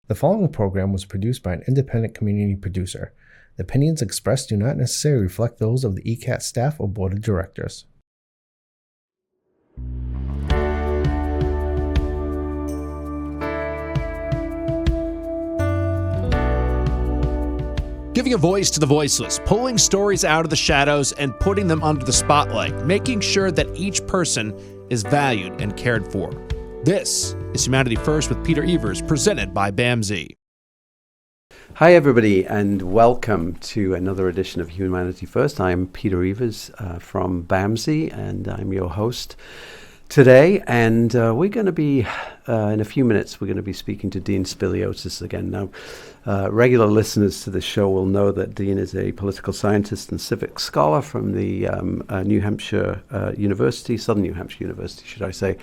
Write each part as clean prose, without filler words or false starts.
The following program was produced by an independent community producer. The opinions expressed do not necessarily reflect those of the ECAT staff or board of directors. Giving a voice to the voiceless, pulling stories out of the shadows and putting them under the spotlight, making sure that each person is valued and cared for. This is Humanity First with Peter Evers, presented by BAMSI. Hi everybody, and welcome to another edition of Humanity First. I'm Peter Evers from BAMSI, and I'm your host today. And we're going to be, in a few minutes, we're going to be speaking to Dean Spiliotes again. Now, regular listeners to the show will know that Dean is a political scientist and civic scholar from the New Hampshire University, Southern New Hampshire University, should I say.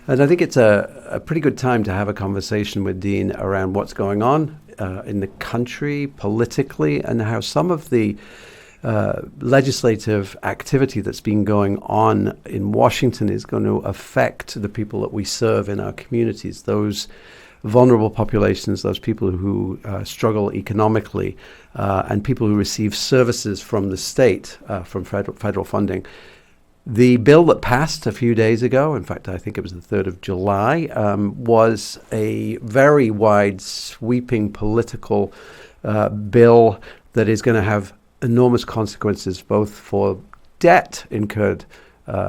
And I think it's a pretty good time to have a conversation with Dean around what's going on in the country politically, and how some of the legislative activity that's been going on in Washington is going to affect the people that we serve in our communities, those vulnerable populations, those people who struggle economically, and people who receive services from the state, from federal funding. The bill that passed a few days ago, in fact, I think it was the 3rd of July, was a very wide, sweeping political bill that is going to have enormous consequences, both for debt incurred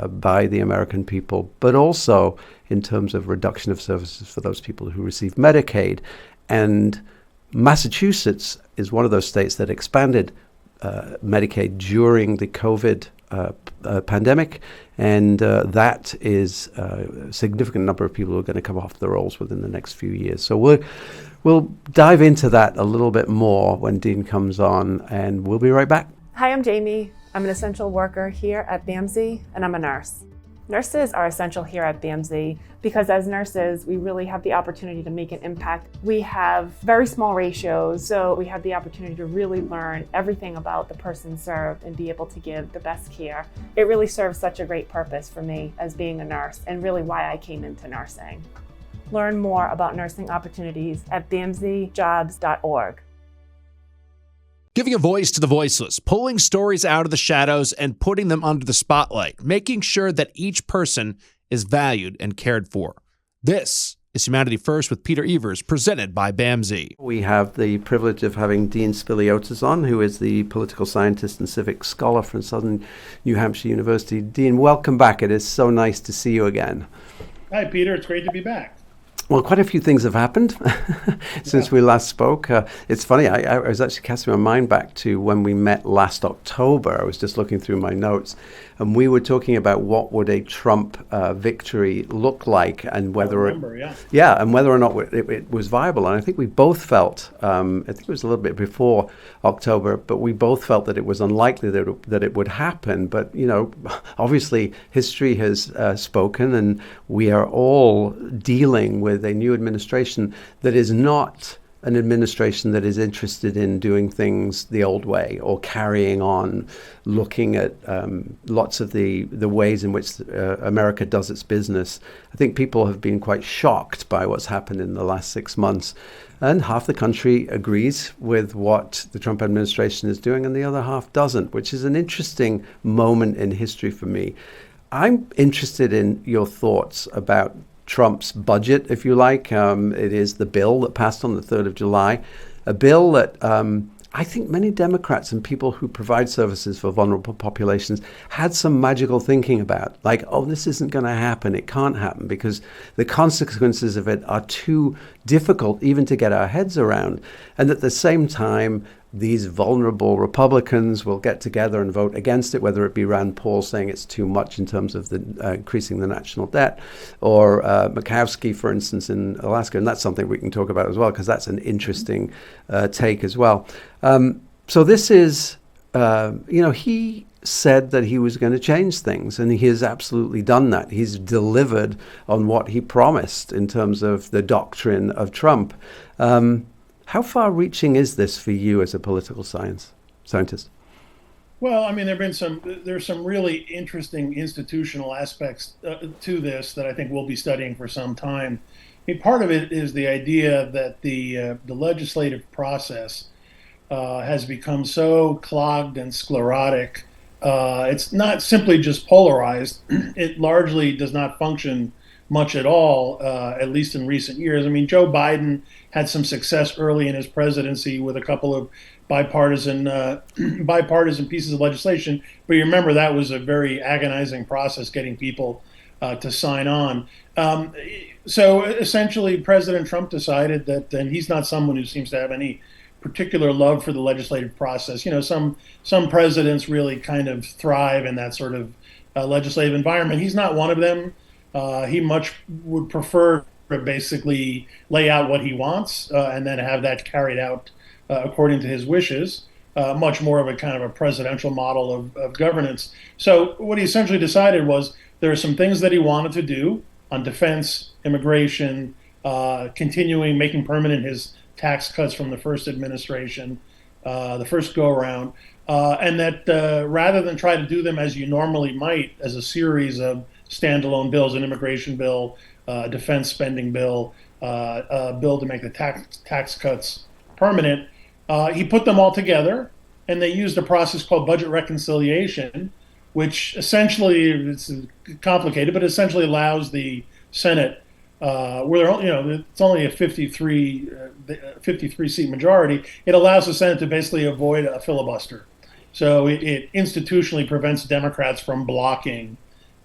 by the American people, but also in terms of reduction of services for those people who receive Medicaid. And Massachusetts is one of those states that expanded Medicaid during the COVID pandemic, and that is a significant number of people who are going to come off the rolls within the next few years. So we'll dive into that a little bit more when Dean comes on, and we'll be right back. Hi, I'm Jamie. I'm an essential worker here at BAMSI, and I'm a nurse. Nurses are essential here at BAMSI because as nurses, we really have the opportunity to make an impact. We have very small ratios, so we have the opportunity to really learn everything about the person served and be able to give the best care. It really serves such a great purpose for me as being a nurse, and really why I came into nursing. Learn more about nursing opportunities at bamsijobs.org. Giving a voice to the voiceless, pulling stories out of the shadows and putting them under the spotlight, making sure that each person is valued and cared for. This is Humanity First with Peter Evers, presented by BAMSI. We have the privilege of having Dean Spiliotes on, who is the political scientist and civic scholar from Southern New Hampshire University. Dean, welcome back. It is so nice to see you again. Hi, Peter. It's great to be back. Well, quite a few things have happened since we last spoke. It's funny, I was actually casting my mind back to when we met last October. I was just looking through my notes, and we were talking about what would a Trump victory look like, and whether and whether or not it was viable. And I think we both felt, I think it was a little bit before October, but we both felt that it was unlikely that it would happen. But, you know, obviously history has spoken, and we are all dealing with a new administration that is not an administration that is interested in doing things the old way or carrying on, looking at lots of the ways in which America does its business. I think people have been quite shocked by what's happened in the last 6 months. And half the country agrees with what the Trump administration is doing, and the other half doesn't, which is an interesting moment in history for me. I'm interested in your thoughts about Trump's budget, if you like. It is the bill that passed on the 3rd of July, a bill that I think many Democrats and people who provide services for vulnerable populations had some magical thinking about, like, oh, this isn't going to happen. It can't happen because the consequences of it are too difficult even to get our heads around. And at the same time, these vulnerable Republicans will get together and vote against it, whether it be Rand Paul saying it's too much in terms of the increasing the national debt, or Murkowski, for instance, in Alaska. And that's something we can talk about as well, because that's an interesting take as well. So this is, he said that he was going to change things, and he has absolutely done that. He's delivered on what he promised in terms of the doctrine of Trump. How far-reaching is this for you as a political scientist? Well, I mean, there's some really interesting institutional aspects to this that I think we'll be studying for some time. mean, part of it is the idea that the legislative process has become so clogged and sclerotic. It's not simply just polarized. It largely does not function much at all, at least in recent years. I mean, Joe Biden had some success early in his presidency with a couple of bipartisan bipartisan pieces of legislation, but you remember that was a very agonizing process getting people to sign on. So essentially, President Trump decided that, and he's not someone who seems to have any particular love for the legislative process. You know, some presidents really kind of thrive in that sort of legislative environment. He's not one of them. He much would prefer to basically lay out what he wants and then have that carried out according to his wishes. Much more of a kind of a presidential model of governance. So what he essentially decided was there are some things that he wanted to do on defense, immigration, continuing making permanent his tax cuts from the first administration, the first go around, and that rather than try to do them as you normally might as a series of standalone bills, an immigration bill, defense spending bill, a bill to make the tax cuts permanent, he put them all together, and they used a process called budget reconciliation, which essentially, it's complicated, but essentially allows the Senate, where it's only a 53 seat majority, it allows the Senate to basically avoid a filibuster. So it institutionally prevents Democrats from blocking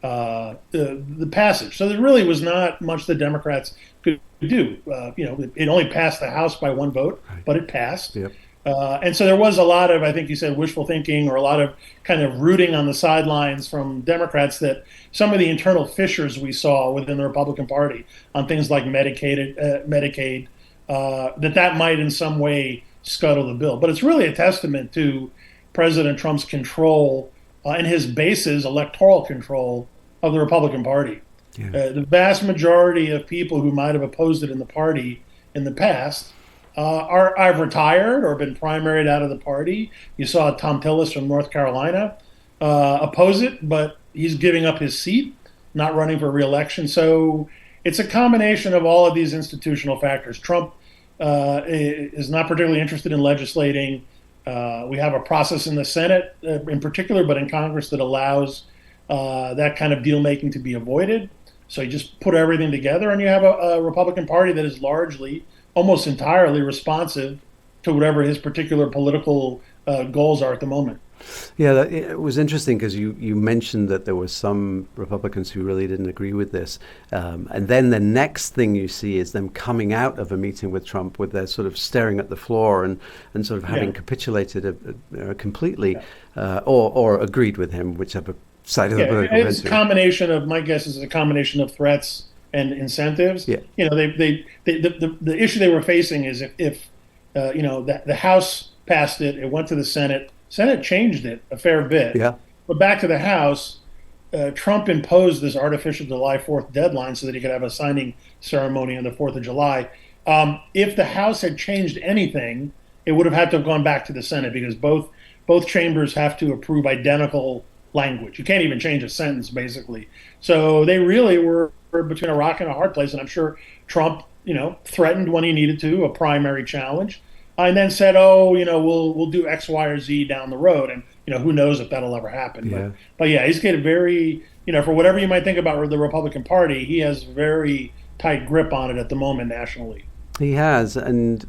the passage. So there really was not much the Democrats could do. It only passed the House by one vote, but it passed. Yep. And so there was a lot of, I think you said, wishful thinking, or a lot of kind of rooting on the sidelines from Democrats, that some of the internal fissures we saw within the Republican Party on things like Medicaid, that might in some way scuttle the bill. But it's really a testament to President Trump's control and his base's electoral control of the Republican Party. Yeah. The vast majority of people who might have opposed it in the party in the past are either retired or been primaried out of the party. You saw Tom Tillis from North Carolina oppose it, but he's giving up his seat, not running for re-election. So it's a combination of all of these institutional factors. Trump is not particularly interested in legislating. We have a process in the Senate in particular, but in Congress, that allows that kind of deal-making to be avoided. So you just put everything together, and you have a Republican Party that is largely, almost entirely responsive to whatever his particular political goals are at the moment. Yeah, it was interesting because you mentioned that there were some Republicans who really didn't agree with this. And then the next thing you see is them coming out of a meeting with Trump with their sort of staring at the floor and sort of having capitulated completely or agreed with him, whichever side of the political fence. It's a combination of, my guess is a combination of threats and incentives. Yeah. The issue they were facing is if the House passed it, it went to the Senate. Senate changed it a fair bit. Yeah. But back to the House, Trump imposed this artificial July 4th deadline so that he could have a signing ceremony on the 4th of July. If the House had changed anything, it would have had to have gone back to the Senate, because both chambers have to approve identical language. You can't even change a sentence, basically. So they really were between a rock and a hard place. And I'm sure Trump, threatened when he needed to, a primary challenge, and then said, we'll do X, Y, or Z down the road. And, who knows if that'll ever happen. Yeah. But yeah, he's getting very, for whatever you might think about the Republican Party, he has very tight grip on it at the moment nationally. He has, and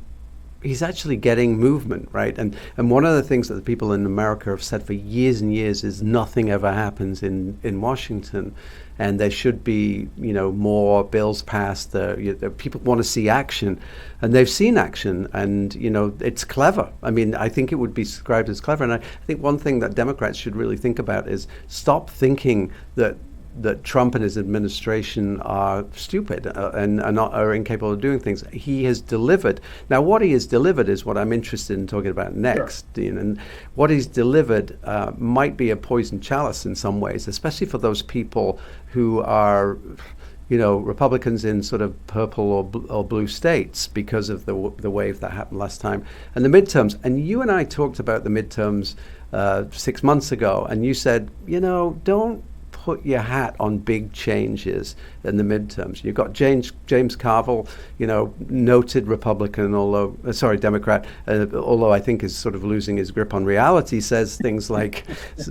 he's actually getting movement, right? And one of the things that the people in America have said for years and years is nothing ever happens in Washington, and there should be more bills passed. People want to see action, and they've seen action, and it's clever. I mean, I think it would be described as clever, and I think one thing that Democrats should really think about is stop thinking that Trump and his administration are stupid and are incapable of doing things. He has delivered. Now, what he has delivered is what I'm interested in talking about next. Sure. And what he's delivered might be a poison chalice in some ways, especially for those people who are, Republicans in sort of purple or blue states because of the wave that happened last time. And the midterms. And you and I talked about the midterms 6 months ago, and you said, don't put your hat on big changes in the midterms. You've got James Carville, noted Republican, Democrat, although I think is sort of losing his grip on reality, says things like,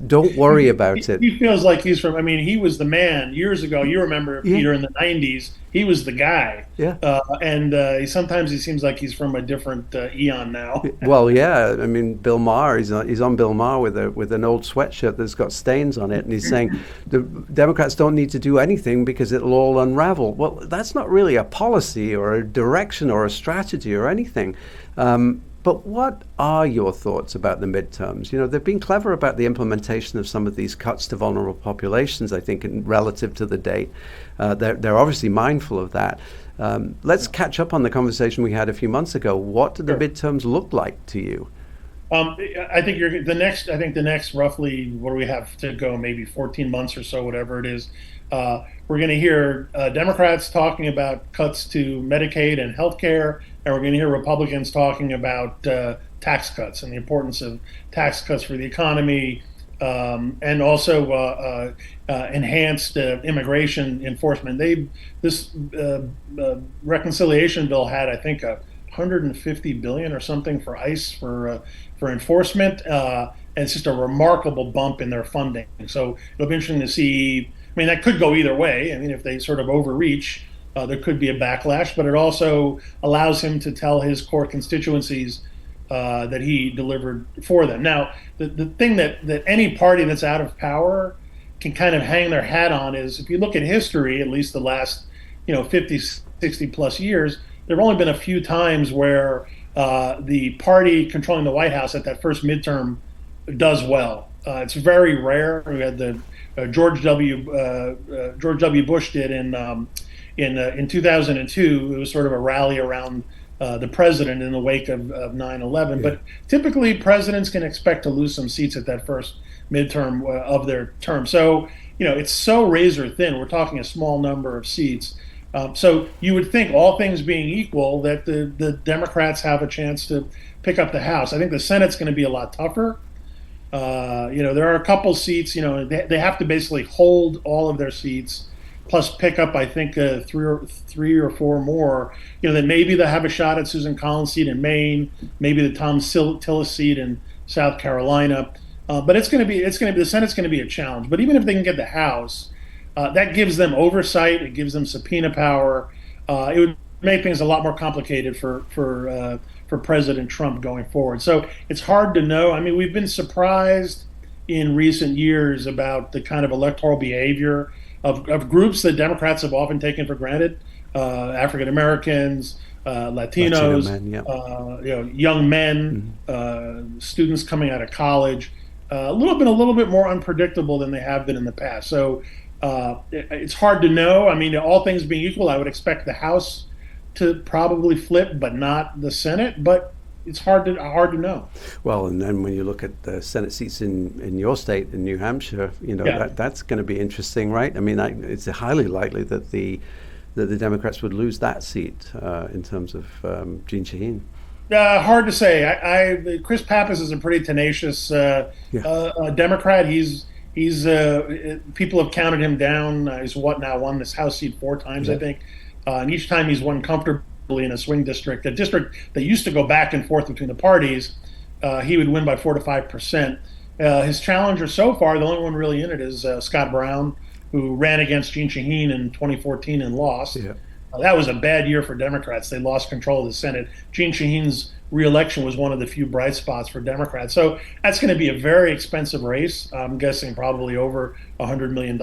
don't worry about it. He feels like he's from, he was the man years ago. You remember, Peter, in the 90s, he was the guy. Yeah. Sometimes he seems like he's from a different eon now. Well, yeah. Bill Maher, he's on Bill Maher with an old sweatshirt that's got stains on it, and he's saying the Democrats don't need to do anything because it'll all unravel. Well, that's not really a policy or a direction or a strategy or anything. But what are your thoughts about the midterms? They've been clever about the implementation of some of these cuts to vulnerable populations, I think, relative to the date. They're obviously mindful of that. Let's catch up on the conversation we had a few months ago. What do the midterms look like to you? I think the next roughly, what do we have to go, maybe 14 months or so, whatever it is, we're going to hear Democrats talking about cuts to Medicaid and healthcare, and we're going to hear Republicans talking about tax cuts and the importance of tax cuts for the economy, and also enhanced immigration enforcement. This reconciliation bill had, I think, $150 billion or something for ICE for enforcement, and it's just a remarkable bump in their funding. So it'll be interesting to see. That could go either way. If they sort of overreach, there could be a backlash, but it also allows him to tell his core constituencies that he delivered for them. Now, the thing that any party that's out of power can kind of hang their hat on is, if you look at history, at least the last 50, 60 plus years, there have only been a few times where the party controlling the White House at that first midterm does well. It's very rare. We had the George W. Bush did in 2002. It was sort of a rally around the president in the wake of 9/11. Yeah. But typically, presidents can expect to lose some seats at that first midterm of their term. So it's so razor thin. We're talking a small number of seats. So you would think, all things being equal, that the Democrats have a chance to pick up the House. I think the Senate's going to be a lot tougher. There are a couple seats. They have to basically hold all of their seats, plus pick up, I think, three or four more. Then maybe they'll have a shot at Susan Collins' seat in Maine, maybe the Tom Tillis seat in South Carolina. But the Senate's going to be a challenge. But even if they can get the House, that gives them oversight. It gives them subpoena power. It would make things a lot more complicated for President Trump going forward. So it's hard to know. We've been surprised in recent years about the kind of electoral behavior of groups that Democrats have often taken for granted: African Americans, Latinos, men, young men, students coming out of college. A little bit more unpredictable than they have been in the past. So it's hard to know. All things being equal, I would expect the House to probably flip, but not the Senate. But it's hard to know. Well, and then when you look at the Senate seats in your state, in New Hampshire, that's going to be interesting, right? It's highly likely that the Democrats would lose that seat in terms of Jeanne Shaheen. Hard to say. Chris Pappas is a pretty tenacious Democrat. He's people have counted him down. He's won this House seat 4 times, I think. And each time he's won comfortably in a swing district, a district that used to go back and forth between the parties. He would win by 4 to 5%. His challenger so far, the only one really in it, is Scott Brown, who ran against Jeanne Shaheen in 2014 and lost. Yeah. That was a bad year for Democrats. They lost control of the Senate. Jeanne Shaheen's re-election was one of the few bright spots for Democrats. So that's going to be a very expensive race. I'm guessing probably over $100 million,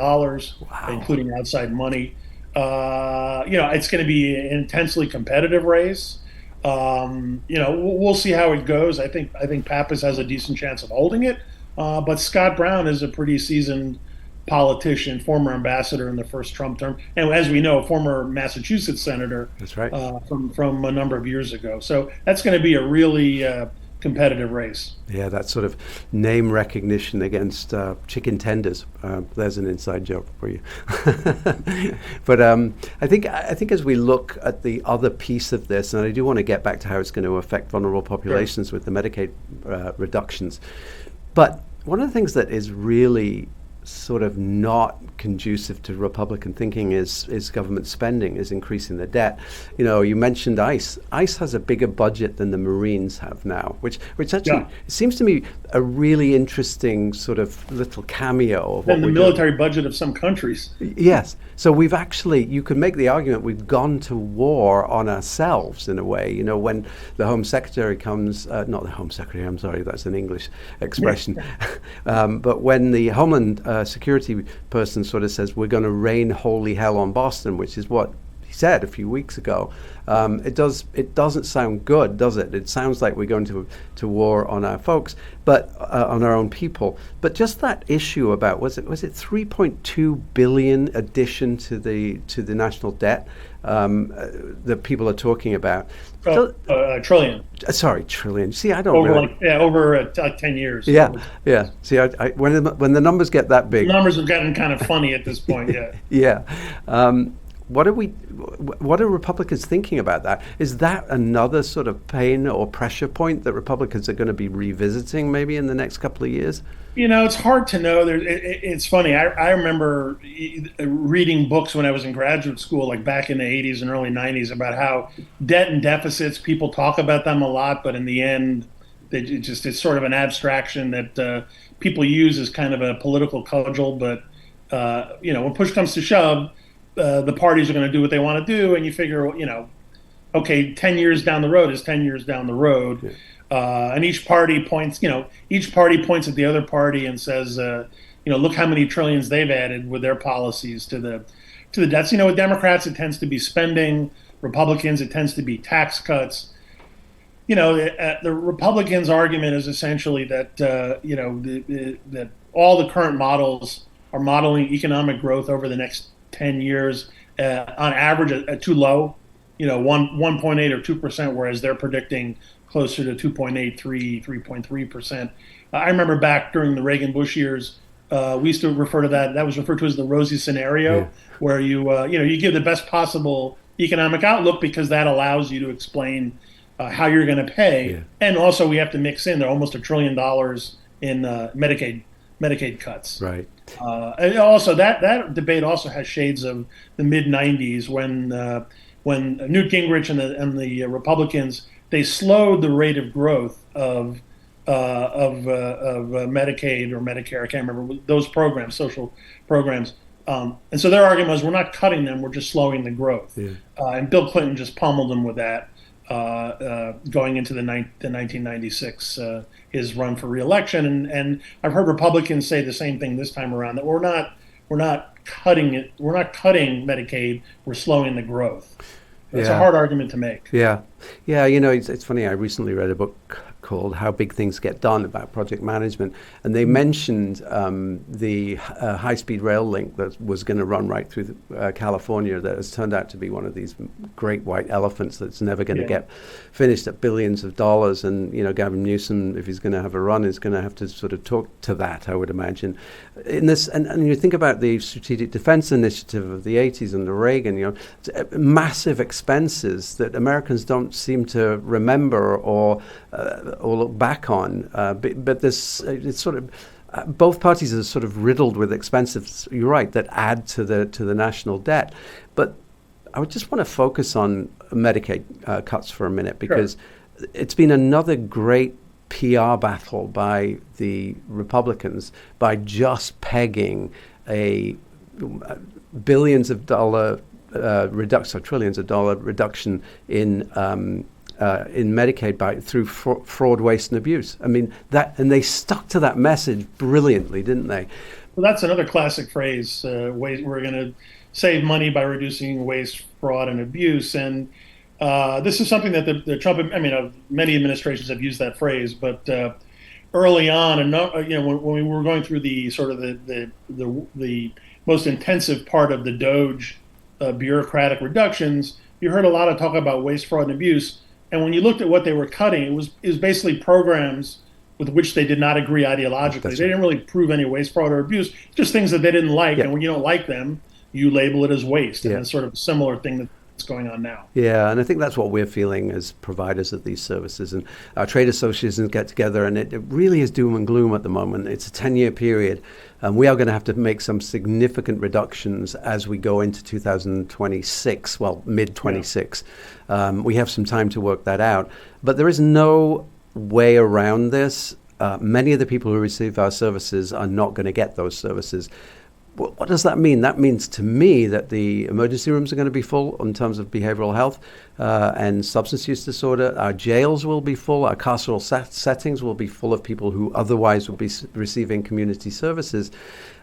including outside money. It's going to be an intensely competitive race. We'll see how it goes. I think Pappas has a decent chance of holding it. But Scott Brown is a pretty seasoned politician, former ambassador in the first Trump term, and as we know, former Massachusetts senator. That's right. From a number of years ago. So that's going to be a really competitive race. Yeah, that sort of name recognition against chicken tenders. There's an inside joke for you. But I think as we look at the other piece of this, and I do want to get back to how it's going to affect vulnerable populations with the Medicaid reductions. But one of the things that is really sort of not conducive to Republican thinking is government spending, is increasing the debt. You know, you mentioned ICE. ICE has a bigger budget than the Marines have now, which actually seems to me a really interesting sort of little cameo of what the military budget of some countries. Yes. So we've actually, you could make the argument we've gone to war on ourselves in a way. You know, when the Home Secretary comes, not the Home Secretary, I'm sorry, that's an English expression. But when the Homeland Security person sort of says, we're going to rain holy hell on Boston, which is what he said a few weeks ago, it doesn't sound good, does it? It sounds like we're going to war on our folks, but on our own people. But just that issue about was it 3.2 billion addition to the national debt that people are talking about? Trillion. Sorry, trillion. See, I don't over really. Over 10 years. Yeah. See, when the numbers get that big, the numbers have gotten kind of funny at this point. Yeah. Yeah. What are Republicans thinking about that? Is that another sort of pain or pressure point that Republicans are going to be revisiting maybe in the next couple of years? You know, it's hard to know. It's funny. I remember reading books when I was in graduate school, like back in the 80s and early 90s, about how debt and deficits, people talk about them a lot, but in the end, it's sort of an abstraction that people use as kind of a political cudgel. But, when push comes to shove, the parties are going to do what they want to do, and you figure, okay, 10 years down the road is 10 years down the road. Yeah. And each party points at the other party and says, look how many trillions they've added with their policies to the debts. With Democrats, it tends to be spending. Republicans, it tends to be tax cuts. The Republicans' argument is essentially that, that all the current models are modeling economic growth over the next 10 years on average at too low, 1.8 or 2%, whereas they're predicting closer to 2.8, 3.3%. I remember back during the Reagan-Bush years, we used to refer to that was referred to as the rosy scenario, where you give the best possible economic outlook because that allows you to explain how you're going to pay. Yeah. And also we have to mix in almost $1 trillion in Medicaid cuts. Right. And also that debate also has shades of the mid '90s when Newt Gingrich and the Republicans, they slowed the rate of growth of Medicaid or Medicare. I can't remember those programs, social programs. And so their argument was, we're not cutting them, we're just slowing the growth. Yeah. And Bill Clinton just pummeled them with that going into the 1996 his run for re-election. And I've heard Republicans say the same thing this time around, that we're not cutting Medicaid, we're slowing the growth. That's a hard argument to make. Yeah. It's funny. I recently read a book called How Big Things Get Done about project management, and they mentioned the high-speed rail link that was going to run right through California that has turned out to be one of these great white elephants that's never going to get finished at billions of dollars. And, Gavin Newsom, if he's going to have a run, is going to have to sort of talk to that, I would imagine. In this, and you think about the Strategic Defense Initiative of the 80s under Reagan, massive expenses that Americans don't seem to remember or look back on. But this, it's sort of, both parties are sort of riddled with expenses, you're right, that add to the national debt. But I would just want to focus on Medicaid cuts for a minute, because it's been another great PR battle by the Republicans by just pegging a billions of dollar reduction, or trillions of dollar reduction in Medicaid through fraud, waste, and abuse. I mean, and they stuck to that message brilliantly, didn't they? Well, that's another classic phrase. We're going to save money by reducing waste, fraud, and abuse. And this is something that the Trump, many administrations have used that phrase, but early on, and when we were going through the sort of the most intensive part of the DOGE bureaucratic reductions, you heard a lot of talk about waste, fraud, and abuse. And when you looked at what they were cutting, it was basically programs with which they did not agree ideologically. They didn't really prove any waste, fraud, or abuse, just things that they didn't like. Yeah. And when you don't like them, you label it as waste. Yeah. And it's sort of a similar thing going on now. Yeah, and I think that's what we're feeling as providers of these services. And our trade associations get together, and it really is doom and gloom at the moment. It's a 10-year period, and we are going to have to make some significant reductions as we go into 2026, well, mid-26. We have some time to work that out. But there is no way around this. Many of the people who receive our services are not going to get those services. What does that mean? That means to me that the emergency rooms are going to be full in terms of behavioral health and substance use disorder. Our jails will be full. Our carceral settings will be full of people who otherwise would be receiving community services.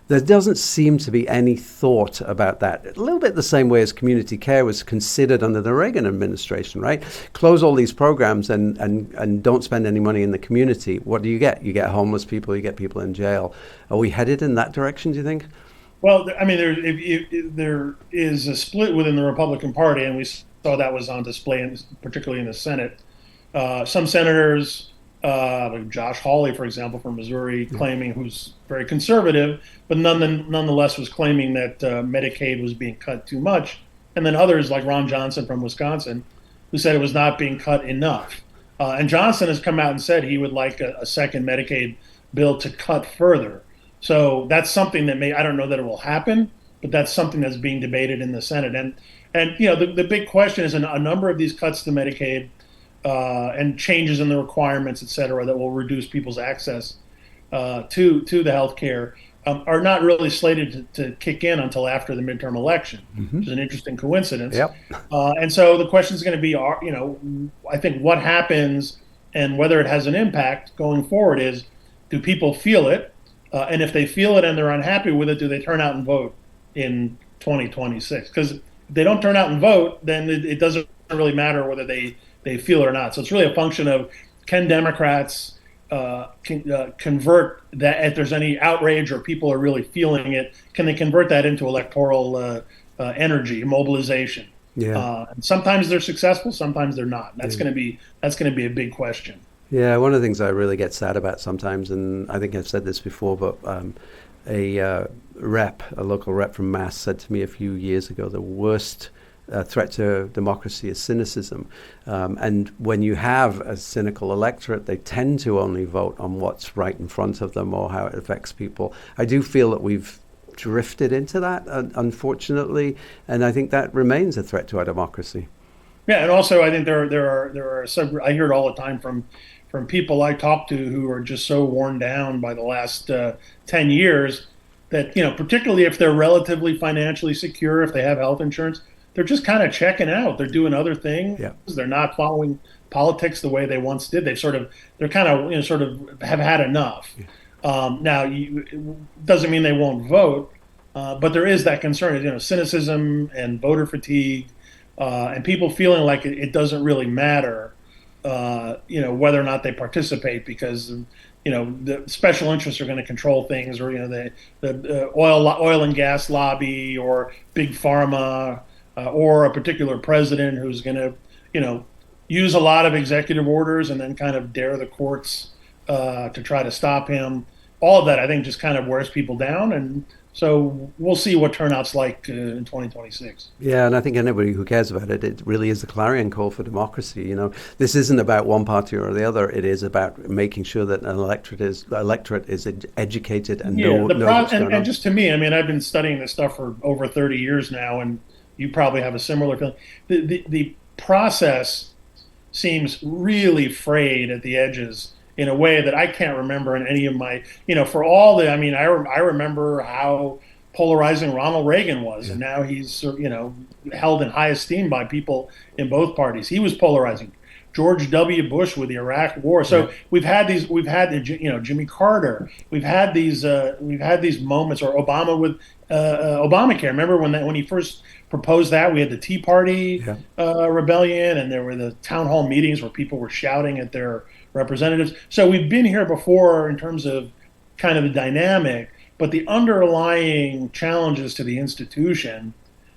There doesn't seem to be any thought about that. A little bit the same way as community care was considered under the Reagan administration, right? Close all these programs and don't spend any money in the community. What do you get? You get homeless people, you get people in jail. Are we headed in that direction, do you think? Well, I mean, there is a split within the Republican Party, and we saw that was on display, particularly in the Senate. Some senators, like Josh Hawley, for example, from Missouri, claiming, who's very conservative, but nonetheless was claiming that Medicaid was being cut too much. And then others, like Ron Johnson from Wisconsin, who said it was not being cut enough. And Johnson has come out and said he would like a second Medicaid bill to cut further. So that's something that I don't know that it will happen, but that's something that's being debated in the Senate. And you know, the big question is a number of these cuts to Medicaid and changes in the requirements, et cetera, that will reduce people's access to the health care are not really slated to kick in until after the midterm election, which is an interesting coincidence. Yep. And so the question is going to be, you know, I think what happens and whether it has an impact going forward is, do people feel it? And if they feel it and they're unhappy with it, do they turn out and vote in 2026? Because if they don't turn out and vote, then it doesn't really matter whether they feel it or not. So it's really a function of, can Democrats convert that, if there's any outrage or people are really feeling it, can they convert that into electoral energy, mobilization? Yeah. And sometimes they're successful, sometimes they're not. That's going to be a big question. Yeah, one of the things I really get sad about sometimes, and I think I've said this before, but a local rep from Mass said to me a few years ago, the worst threat to democracy is cynicism. And when you have a cynical electorate, they tend to only vote on what's right in front of them or how it affects people. I do feel that we've drifted into that, unfortunately, and I think that remains a threat to our democracy. Yeah, and also I think there are some, I hear it all the time from people I talk to who are just so worn down by the last 10 years that, you know, particularly if they're relatively financially secure, if they have health insurance, they're just kind of checking out. They're doing other things. Yeah. They're not following politics the way they once did. They're kind of, you know, sort of have had enough. Yeah. Now, it doesn't mean they won't vote, but there is that concern, you know, cynicism and voter fatigue, and people feeling like it doesn't really matter, you know, whether or not they participate because, you know, the special interests are going to control things, or, you know, the oil and gas lobby, or big pharma, or a particular president who's going to, you know, use a lot of executive orders and then kind of dare the courts to try to stop him. All of that, I think, just kind of wears people down. And so we'll see what turnout's like in 2026. Yeah, and I think anybody who cares about it, it really is a clarion call for democracy. You know, this isn't about one party or the other. It is about making sure that an electorate is educated and knows what's going on. And just to me, I mean, I've been studying this stuff for over 30 years now, and you probably have a similar feeling. The process seems really frayed at the edges in a way that I can't remember in any of my, you know, for all the, I mean, I remember how polarizing Ronald Reagan was, and now he's, you know, held in high esteem by people in both parties. He was polarizing. George W. Bush with the Iraq War. So we've had, you know, Jimmy Carter. We've had these moments, or Obama with Obamacare. Remember when he first proposed that? We had the Tea Party rebellion, and there were the town hall meetings where people were shouting at their representatives. So we've been here before in terms of kind of the dynamic, but the underlying challenges to the institution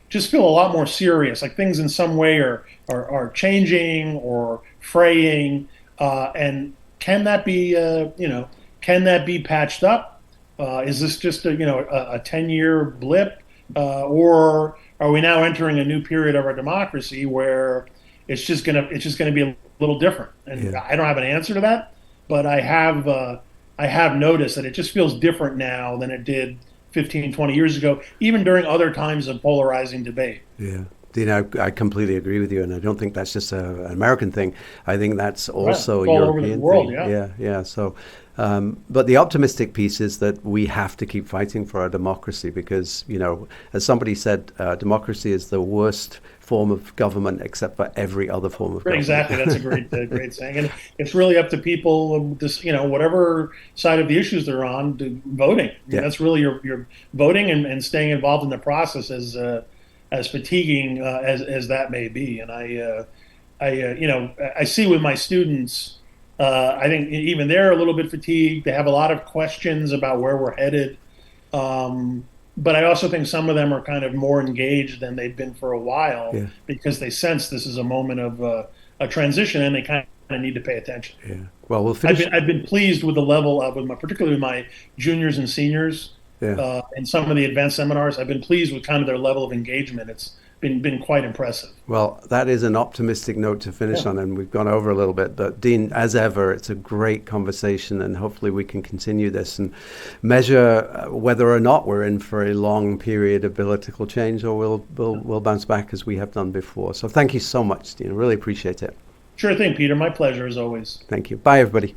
just feel a lot more serious. Like things in some way are changing or fraying, and can that be can that be patched up? Is this just a 10-year blip, or are we now entering a new period of our democracy where it's just gonna be a little different? And I don't have an answer to that, but I have noticed that it just feels different now than it did 15, 20 years ago, even during other times of polarizing debate. Yeah. Dean, I completely agree with you, and I don't think that's just an American thing. I think that's also a all European over the world, thing. Yeah. So, but the optimistic piece is that we have to keep fighting for our democracy because, as somebody said, democracy is the worst form of government except for every other form of government. Exactly, that's a great saying, and it's really up to people. Whatever side of the issues they're on, voting. That's really your voting and staying involved in the process as fatiguing as that may be. And I see with my students, I think even they're a little bit fatigued. They have a lot of questions about where we're headed. But I also think some of them are kind of more engaged than they've been for a while because they sense this is a moment of a transition and they kind of need to pay attention. Yeah. Well, we'll finish. I've been pleased with the level of, particularly my juniors and seniors. And some of the advanced seminars, I've been pleased with kind of their level of engagement. It's been quite impressive. Well, that is an optimistic note to finish on, and we've gone over a little bit. But Dean, as ever, it's a great conversation, and hopefully we can continue this and measure whether or not we're in for a long period of political change, or we'll bounce back as we have done before. So thank you so much, Dean. I really appreciate it. Sure thing, Peter. My pleasure as always. Thank you. Bye, everybody.